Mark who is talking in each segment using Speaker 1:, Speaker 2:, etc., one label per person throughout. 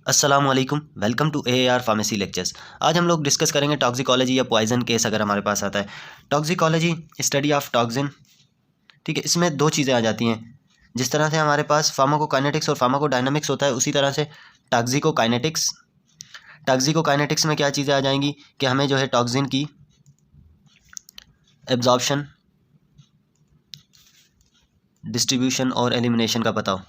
Speaker 1: अस्सलामुअलैकुम, welcome to AAR pharmacy lectures. आज हम लोग डिस्कस करेंगे टॉक्सिकोलॉजी या पॉइजन केस अगर हमारे पास आता है। टॉक्सिकोलॉजी स्टडी ऑफ टॉक्सिन, ठीक है। इसमें दो चीज़ें आ जाती हैं। जिस तरह से हमारे पास फार्माकोकाइनेटिक्स और फार्माकोडायनामिक्स होता है, उसी तरह से टॉक्सिकोकाइनेटिक्स। टॉक्सिकोकाइनेटिक्स में क्या चीज़ें आ जाएंगी कि हमें जो है टॉक्सिन की एब्जॉर्प्शन, डिस्ट्रीब्यूशन और एलिमिनेशन का पता हो।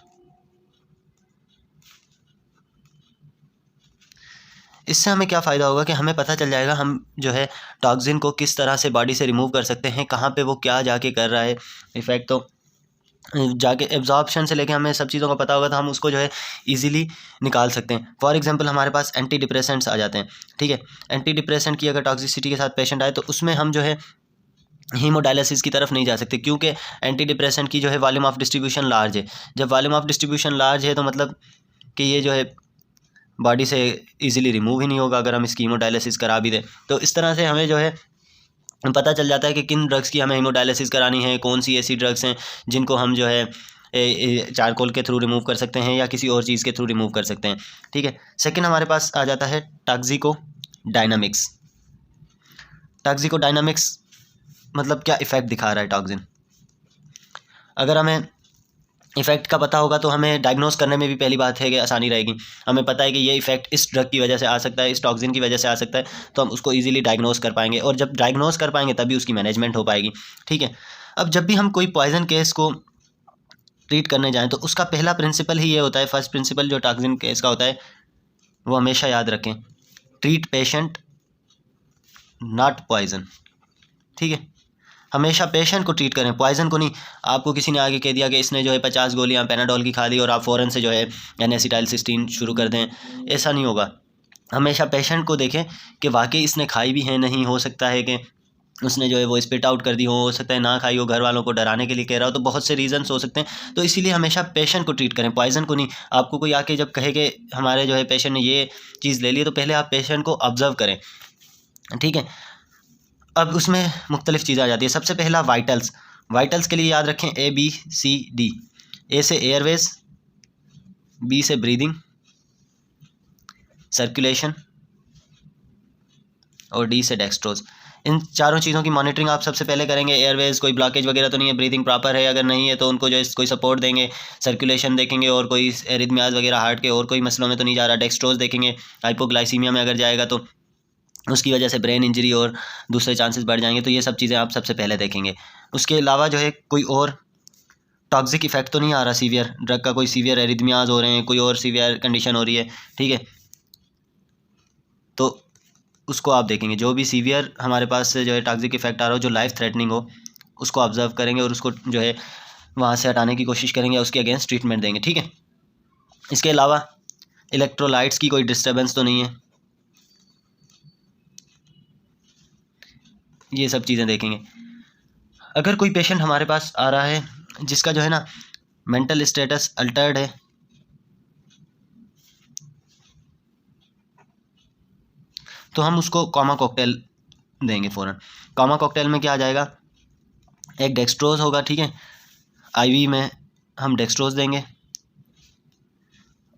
Speaker 1: इससे हमें क्या फ़ायदा होगा कि हमें पता चल जाएगा हम जो है टॉक्सिन को किस तरह से बॉडी से रिमूव कर सकते हैं, कहाँ पे वो क्या जाके कर रहा है इफ़ेक्ट। तो जाके एब्जॉर्प्शन से लेके हमें सब चीज़ों का पता होगा तो हम उसको जो है इजीली निकाल सकते हैं। फॉर एग्जांपल हमारे पास एंटी डिप्रेसेंट्स आ जाते हैं, ठीक है। एंटी डिप्रेसेंट की अगर टॉक्सिसिटी के साथ पेशेंट आए तो उसमें हम जो है हीमोडायलिसिस की तरफ नहीं जा सकते, क्योंकि एंटी डिप्रेसेंट की जो है वॉल्यूम ऑफ डिस्ट्रीब्यूशन लार्ज है। जब वॉल्यूम ऑफ डिस्ट्रीब्यूशन लार्ज है तो मतलब कि ये जो है बॉडी से इजीली रिमूव ही नहीं होगा अगर हम इसकी हीमोडायलिसिस करा भी दें। तो इस तरह से हमें जो है पता चल जाता है कि किन ड्रग्स की हमें हीमोडायलिसिस करानी है, कौन सी ऐसी ड्रग्स हैं जिनको हम जो है चारकोल के थ्रू रिमूव कर सकते हैं या किसी और चीज़ के थ्रू रिमूव कर सकते हैं, ठीक है। सेकंड हमारे पास आ जाता है टॉक्सिकोडायनामिक्स। टॉक्सिकोडायनामिक्स मतलब क्या इफ़ेक्ट दिखा रहा है टॉक्सिन। अगर हमें इफ़ेक्ट का पता होगा तो हमें डायग्नोस करने में भी पहली बात है कि आसानी रहेगी। हमें पता है कि ये इफ़ेक्ट इस ड्रग की वजह से आ सकता है, इस टॉक्सिन की वजह से आ सकता है, तो हम उसको इजीली डायग्नोस कर पाएंगे, और जब डायग्नोस कर पाएंगे तभी उसकी मैनेजमेंट हो पाएगी, ठीक है। अब जब भी हम कोई पॉइजन केस को ट्रीट करने जाएँ तो उसका पहला प्रिंसिपल ही ये होता है, फर्स्ट प्रिंसिपल जो टॉक्सिन केस का होता है वो हमेशा याद रखें, ट्रीट पेशेंट नॉट पॉइजन, ठीक है। हमेशा पेशेंट को ट्रीट करें, पॉइजन को नहीं। आपको किसी ने आगे कह दिया कि इसने जो है 50 गोलियां पेनाडोल की खा ली और आप फ़ौरन से जो है N-एसिटाइलसिस्टीन शुरू कर दें, ऐसा नहीं होगा। हमेशा पेशेंट को देखें कि वाकई इसने खाई भी है नहीं, हो सकता है कि उसने जो है वो स्पिट आउट कर दी हो सकता है ना खाई हो, घर वालों को डराने के लिए कह रहा हो, तो बहुत से रीज़न्स हो सकते हैं। तो इसीलिए हमेशा पेशेंट को ट्रीट करें, पॉइजन को नहीं। आपको कोई आके जब कहे कि हमारे जो है पेशेंट ने ये चीज़ ले ली, तो पहले आप पेशेंट को ऑब्ज़र्व करें, ठीक है। अब उसमें मुख्तलिफ़ चीज़ें आ जाती है। सबसे पहला वाइटल्स। वाइटल्स के लिए याद रखें ABCD। ए से एयरवेज, बी से ब्रीदिंग, सर्कुलेशन और डी से डेक्सट्रोज। इन चारों चीज़ों की मॉनिटरिंग आप सबसे पहले करेंगे। एयरवेज कोई ब्लॉकेज वगैरह तो नहीं है, ब्रीदिंग प्रॉपर है, अगर नहीं है तो उनको जो है कोई सपोर्ट देंगे। सर्कुलेशन देखेंगे और कोई एरिथमियाज वगैरह हार्ट के और कोई मसलों में तो नहीं जा रहा। डेक्सट्रोज देखेंगे, हाइपोग्लाइसीमिया में अगर जाएगा तो उसकी वजह से ब्रेन इंजरी और दूसरे चांसेस बढ़ जाएंगे। तो ये सब चीज़ें आप सबसे पहले देखेंगे। उसके अलावा जो है कोई और टॉक्सिक इफेक्ट तो नहीं आ रहा, सीवियर ड्रग का कोई सीवियर एरिथमियाज हो रहे हैं, कोई और सीवियर कंडीशन हो रही है, ठीक है, तो उसको आप देखेंगे। जो भी सीवियर हमारे पास से जो है टॉक्सिक इफेक्ट आ रहा हो, जो लाइफ थ्रेटनिंग हो, उसको ऑब्जर्व करेंगे और उसको जो है वहाँ से हटाने की कोशिश करेंगे, उसके अगेंस्ट ट्रीटमेंट देंगे, ठीक है। इसके अलावा इलेक्ट्रोलाइट्स की कोई डिस्टर्बेंस तो नहीं है, ये सब चीज़ें देखेंगे। अगर कोई पेशेंट हमारे पास आ रहा है जिसका जो है ना मेंटल स्टेटस अल्टर्ड है, तो हम उसको कॉमा कॉकटेल देंगे फ़ौरन। कॉमा कॉकटेल में क्या आ जाएगा, एक डेक्सट्रोज होगा, ठीक है। IV में हम डेक्सट्रोज देंगे।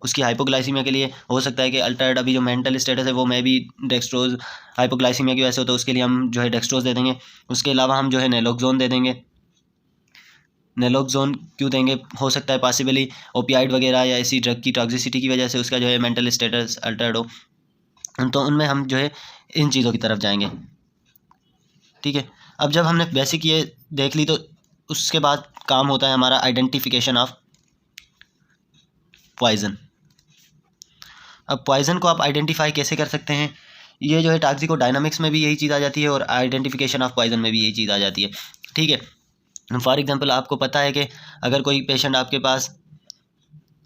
Speaker 1: उसकी हाइपोग्लाइसीमिया के लिए हो सकता है कि अल्टर्ड अभी जो मेंटल स्टेटस है वो में भी डेक्सट्रोज हाइपोग्लाइसीमिया की वजह से होता है, उसके लिए हम जो है डेक्सट्रोज दे देंगे। उसके अलावा हम जो है नेलोक्सोन दे देंगे। नेलोक्सोन क्यों देंगे, हो सकता है पॉसिबली ओपियाइड वगैरह या ऐसी ड्रग की टॉक्सिसिटी की वजह से उसका जो है मेंटल स्टेटस अल्टर्ड हो, तो उनमें हम जो है इन चीज़ों की तरफ जाएंगे, ठीक है। अब जब हमने बेसिक ये देख ली तो उसके बाद काम होता है हमारा आइडेंटिफिकेशन ऑफ पॉइजन। अब पॉइजन को आप आइडेंटिफाई कैसे कर सकते हैं, ये जो है टॉक्सिकोडायनामिक्स में भी यही चीज़ आ जाती है और आइडेंटिफिकेशन ऑफ पॉइजन में भी यही चीज़ आ जाती है, ठीक है। फॉर एग्जांपल आपको पता है कि अगर कोई पेशेंट आपके पास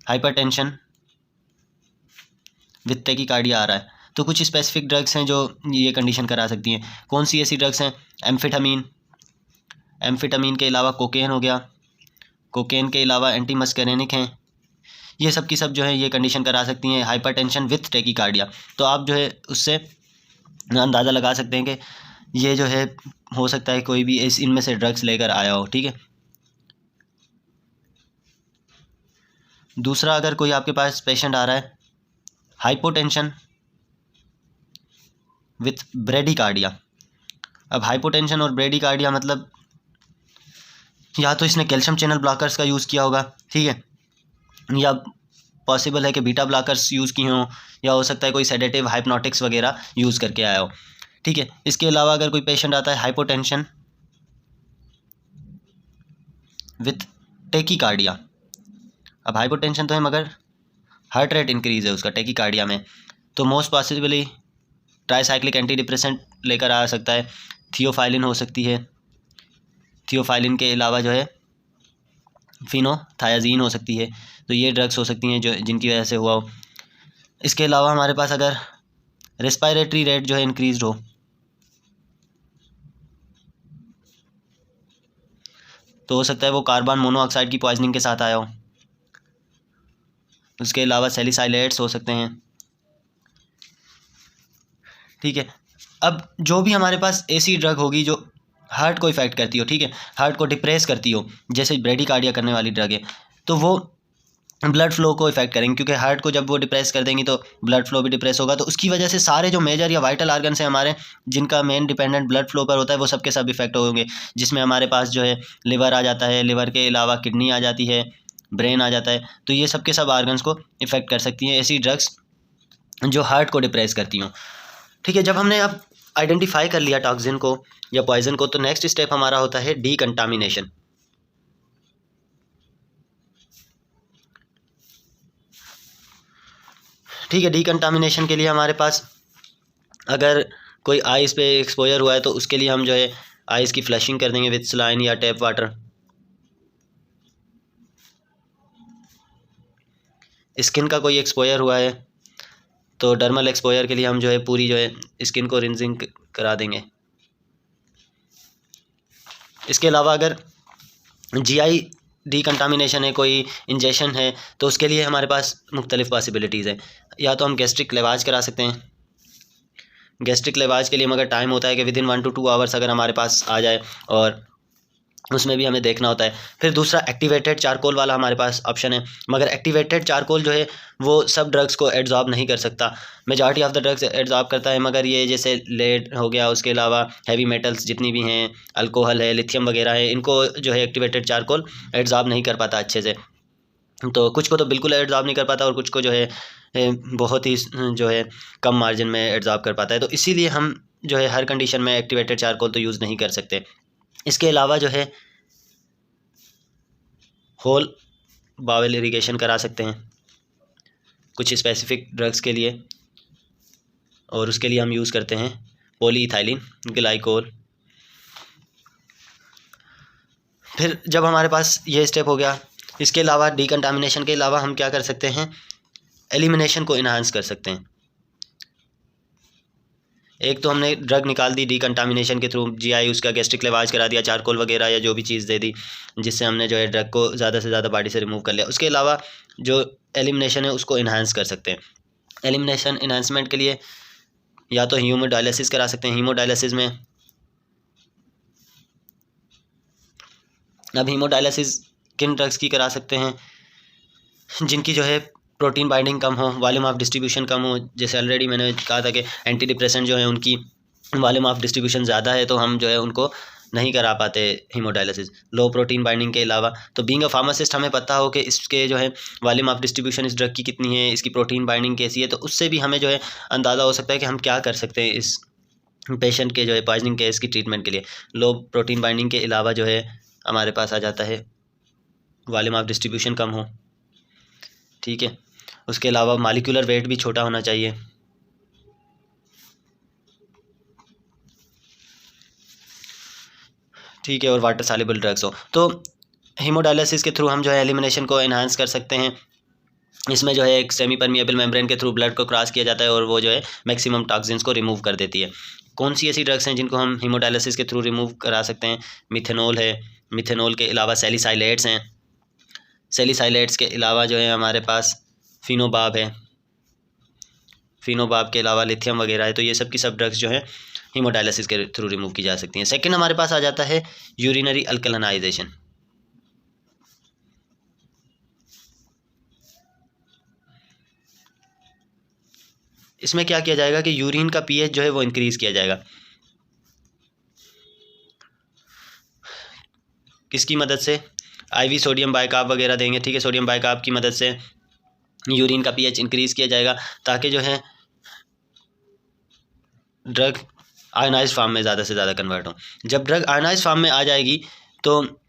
Speaker 1: हाइपरटेंशन विथ टैकीकार्डिया आ रहा है, तो कुछ स्पेसिफिक ड्रग्स हैं जो ये कंडीशन करा सकती हैं। कौन सी ऐसी ड्रग्स हैं, एम्फेटामीन। एम्फेटामीन के अलावा कोकेन हो गया, कोकेन के अलावा एंटी मस्करेनिक हैं, ये सब की सब जो है ये कंडीशन करा सकती हैं हाइपरटेंशन विथ टैकीकार्डिया। तो आप जो है उससे अंदाज़ा लगा सकते हैं कि ये जो है हो सकता है कोई भी इनमें से ड्रग्स लेकर आया हो, ठीक है। दूसरा, अगर कोई आपके पास पेशेंट आ रहा है हाइपोटेंशन विथ ब्रेडिकार्डिया। अब हाइपोटेंशन और ब्रेडिकार्डिया मतलब या तो इसने कैल्शियम चैनल ब्लॉकर्स का यूज़ किया होगा, ठीक है, या पॉसिबल है कि बीटा ब्लॉकर्स यूज़ किए हों, या हो सकता है कोई सेडेटिव हाइप्नोटिक्स वगैरह यूज़ करके आया हो, ठीक है। इसके अलावा अगर कोई पेशेंट आता है हाइपोटेंशन विथ टेकीकार्डिया, अब हाइपोटेंशन तो है मगर हार्ट रेट इंक्रीज़ है उसका टेकीकार्डिया में, तो most possibly tricyclic anti depressant लेकर आ सकता है। थियोफाइलिन हो सकती है, थियोफाइलिन के अलावा जो है फिनोथायाजीन हो सकती है, तो ये ड्रग्स हो सकती हैं जो जिनकी वजह से हुआ हो। इसके अलावा हमारे पास अगर रेस्पायरेटरी रेट जो है इंक्रीज हो, तो हो सकता है वो कार्बन मोनोऑक्साइड की पॉइजनिंग के साथ आया हो। उसके अलावा सैलिसाइलेट्स हो सकते हैं, ठीक है। अब जो भी हमारे पास ऐसी ड्रग होगी जो हार्ट को इफेक्ट करती हो, ठीक है, हार्ट को डिप्रेस करती हो, जैसे ब्रेडिकार्डिया करने वाली ड्रग है, तो वो ब्लड फ्लो को इफेक्ट करेंगे, क्योंकि हार्ट को जब वो डिप्रेस कर देंगी तो ब्लड फ्लो भी डिप्रेस होगा, तो उसकी वजह से सारे जो मेजर या वाइटल आर्गन्स हैं हमारे, जिनका मेन डिपेंडेंट ब्लड फ्लो पर होता है, वो सब के सब इफेक्ट होंगे, जिसमें हमारे पास जो है लिवर आ जाता है, लिवर के अलावा किडनी आ जाती है, ब्रेन आ जाता है, तो ये सब के सब आर्गन्स को इफेक्ट कर सकती हैं ऐसी ड्रग्स जो हार्ट को डिप्रेस करती हों, ठीक है। जब हमने अब आइडेंटिफाई कर लिया टॉक्सिन को या पॉइजन को, तो नेक्स्ट स्टेप हमारा होता है डीकंटामिनेशन, ठीक है। डीकंटामिनेशन के लिए हमारे पास अगर कोई आइस पे एक्सपोजर हुआ है तो उसके लिए हम जो है आइस की फ्लशिंग कर देंगे विद सलाइन या टैप वाटर। स्किन का कोई एक्सपोजर हुआ है तो डर्मल एक्सपोजर के लिए हम जो है पूरी जो है स्किन को रिंजिंग करा देंगे। इसके अलावा अगर जीआई डीकंटामिनेशन है, कोई इंजेक्शन है, तो उसके लिए हमारे पास मुख्तलिफ पॉसिबिलिटीज़ हैं। या तो हम गैस्ट्रिक लेवाज करा सकते हैं, गैस्ट्रिक लेवाज के लिए मगर टाइम होता है कि विदिन 1 to 2 आवर्स अगर हमारे पास आ जाए, और उसमें भी हमें देखना होता है। फिर दूसरा एक्टिवेटेड चारकोल वाला हमारे पास ऑप्शन है, मगर एक्टिवेटेड चारकोल जो है वो सब ड्रग्स को एब्जॉर्ब नहीं कर सकता, majority of the drugs absorb करता है, मगर ये जैसे लेड हो गया, उसके अलावा हैवी मेटल्स जितनी भी हैं, अल्कोहल है, लिथियम वगैरह है, इनको जो है एक्टिवेटेड चारकोल एब्जॉर्ब नहीं कर पाता अच्छे से। तो कुछ को तो बिल्कुल एब्जॉर्ब नहीं कर पाता, और कुछ को जो है बहुत ही जो है कम मार्जिन में एब्जॉर्ब कर पाता है, तो इसीलिए हम जो है हर कंडीशन में एक्टिवेटेड चारकोल तो यूज़ नहीं कर सकते। इसके अलावा जो है होल बावेल इरिगेशन करा सकते हैं कुछ स्पेसिफिक ड्रग्स के लिए, और उसके लिए हम यूज़ करते हैं पॉलीइथाइलिन ग्लाइकोल। फिर जब हमारे पास ये स्टेप हो गया, इसके अलावा डीकंटामिनेशन के अलावा हम क्या कर सकते हैं, एलिमिनेशन को इन्हांस कर सकते हैं। एक तो हमने ड्रग निकाल दी डीकंटामिनेशन के थ्रू, जीआई उसका गैस्ट्रिक लेवाज करा दिया, चारकोल वगैरह या जो भी चीज़ दे दी, जिससे हमने जो है ड्रग को ज़्यादा से ज़्यादा बॉडी से रिमूव कर लिया। उसके अलावा जो एलिमिनेशन है उसको इन्हांस कर सकते हैं। एलिमिनेशन इन्हांसमेंट के लिए या तो हीमोडायलिसिस करा सकते हैं। हीमोडायलिसिस में अब हीमोडायलिसिस किन ड्रग्स की करा सकते हैं, जिनकी जो है प्रोटीन बाइंडिंग कम हो, वॉल्यूम ऑफ डिस्ट्रीब्यूशन कम हो। जैसे ऑलरेडी मैंने कहा था कि एंटी डिप्रेसेंट जो है उनकी वॉल्यूम ऑफ डिस्ट्रीब्यूशन ज़्यादा है, तो हम जो है उनको नहीं करा पाते हीमोडायलिसिस। लो प्रोटीन बाइंडिंग के अलावा, तो बीइंग अ फार्मासिस्ट हमें पता हो कि इसके जो है वॉल्यूम ऑफ डिस्ट्रीब्यूशन इस ड्रग की कितनी है, इसकी प्रोटीन बाइंडिंग कैसी है, तो उससे भी हमें जो है अंदाज़ा हो सकता है कि हम क्या कर सकते हैं इस पेशेंट के जो है पॉइजनिंग केस की ट्रीटमेंट के लिए। लो प्रोटीन बाइंडिंग के अलावा जो है हमारे पास आ जाता है वॉल्यूम ऑफ डिस्ट्रीब्यूशन कम हो, ठीक है। उसके अलावा मॉलिक्यूलर वेट भी छोटा होना चाहिए, ठीक है, और वाटर सॉल्युबल ड्रग्स हो। तो हीमोडायलिसिस के थ्रू हम जो है एलिमिनेशन को एनहांस कर सकते हैं। इसमें जो है एक सेमी परमिएबल मेम्ब्रेन के थ्रू ब्लड को क्रॉस किया जाता है, और वो जो है मैक्सिमम टॉक्सिन्स को रिमूव कर देती है। कौन सी ऐसी ड्रग्स हैं जिनको हम हीमोडायलिसिस के थ्रू रिमूव करा सकते हैं, मिथेनॉल है, मिथेनॉल के अलावा सैलिसाइलेट्स हैं, सैलिसाइलेट्स के अलावा जो है हमारे पास फिनोबाब है, फिनोबाब के अलावा लिथियम वगैरह है। तो ये सब की सब ड्रग्स जो है हीमोडायलिसिस के थ्रू रिमूव की जा सकती हैं। सेकंड हमारे पास आ जाता है यूरिनरी अल्कलाइजेशन। इसमें क्या किया जाएगा कि यूरिन का पीएच जो है वो इंक्रीज़ किया जाएगा। किसकी मदद से? आईवी सोडियम बाइकार्ब वगैरह देंगे, ठीक है। सोडियम बाइकार्ब की मदद से यूरिन का पीएच इंक्रीज़ किया जाएगा ताकि जो है ड्रग आयनाइज फॉर्म में ज़्यादा से ज़्यादा कन्वर्ट हो। जब ड्रग आयनाइज फॉर्म में आ जाएगी तो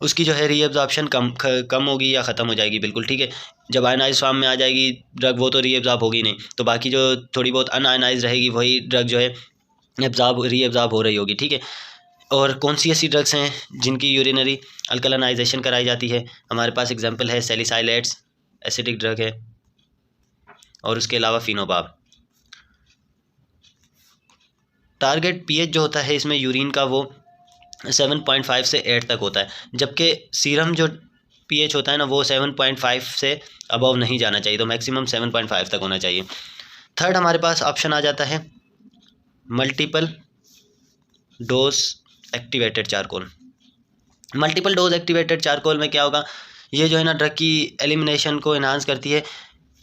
Speaker 1: उसकी जो है रीएब्जॉर्प्शन कम होगी या ख़त्म हो जाएगी, बिल्कुल, ठीक है। जब आयनाइज फॉर्म में आ जाएगी ड्रग, वो तो रीएब्जॉर्ब होगी नहीं, तो बाकी जो थोड़ी बहुत अनआयनाइज रहेगी वही ड्रग जो है रीएब्जॉर्ब हो रही होगी, ठीक है। और कौन सी ऐसी ड्रग्स हैं जिनकी यूरिनरी अल्कलाइजेशन कराई जाती है? हमारे पास एग्जांपल है सैलिसाइलेट्स, एसिडिक ड्रग है, और उसके अलावा फिनोबाब। टारगेट पीएच जो होता है इसमें यूरिन का वो 7.5 से 8 तक होता है, जबकि सीरम जो पीएच होता है ना वो 7.5 से अबव नहीं जाना चाहिए, तो मैक्सिमम 7.5 तक होना चाहिए। थर्ड हमारे पास ऑप्शन आ जाता है multiple dose activated charcoal. Multiple dose activated charcoal में क्या होगा, ये जो है ना ड्रग की एलिमिनेशन को इन्हांस करती है,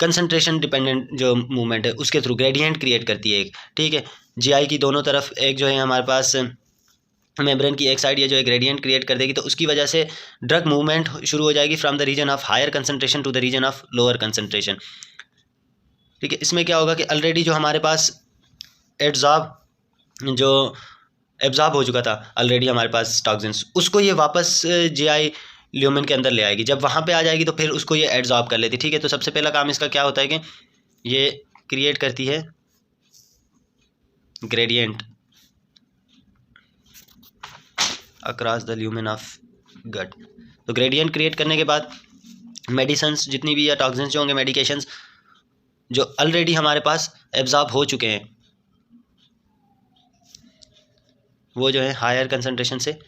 Speaker 1: कंसंट्रेशन डिपेंडेंट जो मूवमेंट है उसके थ्रू ग्रेडियंट क्रिएट करती है एक, ठीक है। जीआई की दोनों तरफ एक जो है हमारे पास मेम्ब्रेन की एक साइड ये जो है ग्रेडियंट क्रिएट कर देगी, तो उसकी वजह से ड्रग मूवमेंट शुरू हो जाएगी from the region of higher concentration to the region of lower concentration, ठीक है। इसमें क्या होगा कि ऑलरेडी जो हमारे पास एब्जॉर्ब हो चुका था ऑलरेडी हमारे पास टॉक्सिन्स, उसको ये वापस जीआई ल्यूमेन के अंदर ले आएगी। जब वहाँ पे आ जाएगी तो फिर उसको ये एब्जॉर्ब कर लेती, ठीक है। तो सबसे पहला काम इसका क्या होता है कि ये क्रिएट करती है gradient across the lumen of gut. तो ग्रेडियंट क्रिएट करने के बाद मेडिसिन्स जितनी भी या टॉक्सिन्स जो होंगे, मेडिकेशंस जो ऑलरेडी हमारे पास एब्जॉर्ब हो चुके हैं, वो जो है हायर कंसंट्रेशन से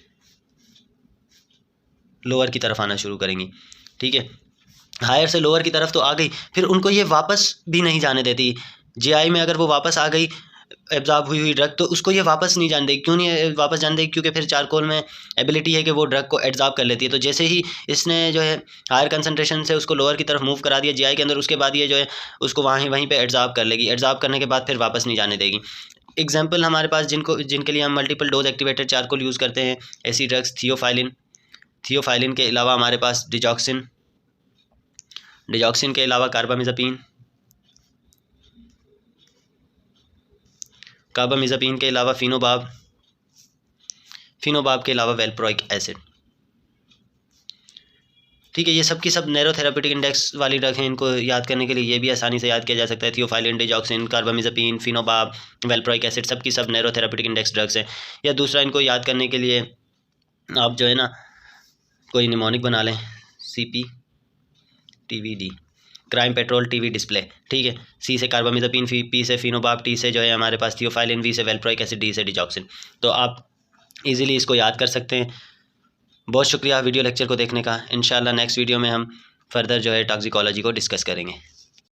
Speaker 1: लोअर की तरफ आना शुरू करेंगी, ठीक है। हायर से लोअर की तरफ तो आ गई, फिर उनको ये वापस भी नहीं जाने देती जीआई में। अगर वो वापस आ गई एब्जॉर्ब हुई ड्रग, तो उसको ये वापस नहीं जाने देगी। क्यों नहीं वापस जाने देगी? क्योंकि फिर चारकोल में एबिलिटी है कि वो ड्रग को एब्जॉर्ब कर लेती है। तो जैसे ही इसने जो है हायर कंसंट्रेशन से उसको लोअर की तरफ मूव करा दिया जीआई के अंदर, उसके बाद ये जो है उसको वहीं पे एब्जॉर्ब कर लेगी। एब्जॉर्ब करने के बाद फिर वापस नहीं जाने देगी। एग्जाम्पल हमारे पास जिनके लिए हम multiple dose activated charcoal use करते हैं, ऐसी ड्रग्स थियोफाइलिन के अलावा हमारे पास डिजॉक्सिन के अलावा कार्बामिज़ापीन के अलावा फिनोबाब के अलावा वेल्प्रोइक एसिड, ठीक है। ये सब की सब नैरो थेरापेटिक इंडेक्स वाली ड्रग हैं। इनको याद करने के लिए ये भी आसानी से याद किया जा सकता है। थियोफाइलिन, डिजॉक्सिन, कार्बामिज़ापीन, फिनोबाब, वेल्प्रोइक एसिड, सब की सब नैरो थेरापेटिक इंडेक्स ड्रग्स हैं। या दूसरा, इनको याद करने के लिए आप जो है ना कोई निमोनिक बना लें, CPTVD, crime petrol TV display, ठीक है। C से कार्बामिज़ापीन, P से फिनोबाब, T से जो है हमारे पास थियोफाइलिन, V से वेल्प्रोइक एसिड, D से डिजॉक्सिन। तो आप इजीली इसको याद कर सकते हैं। बहुत शुक्रिया वीडियो लेक्चर को देखने का। इंशाल्लाह नेक्स्ट वीडियो में हम फर्दर जो है टॉक्सिकोलॉजी को डिस्कस करेंगे।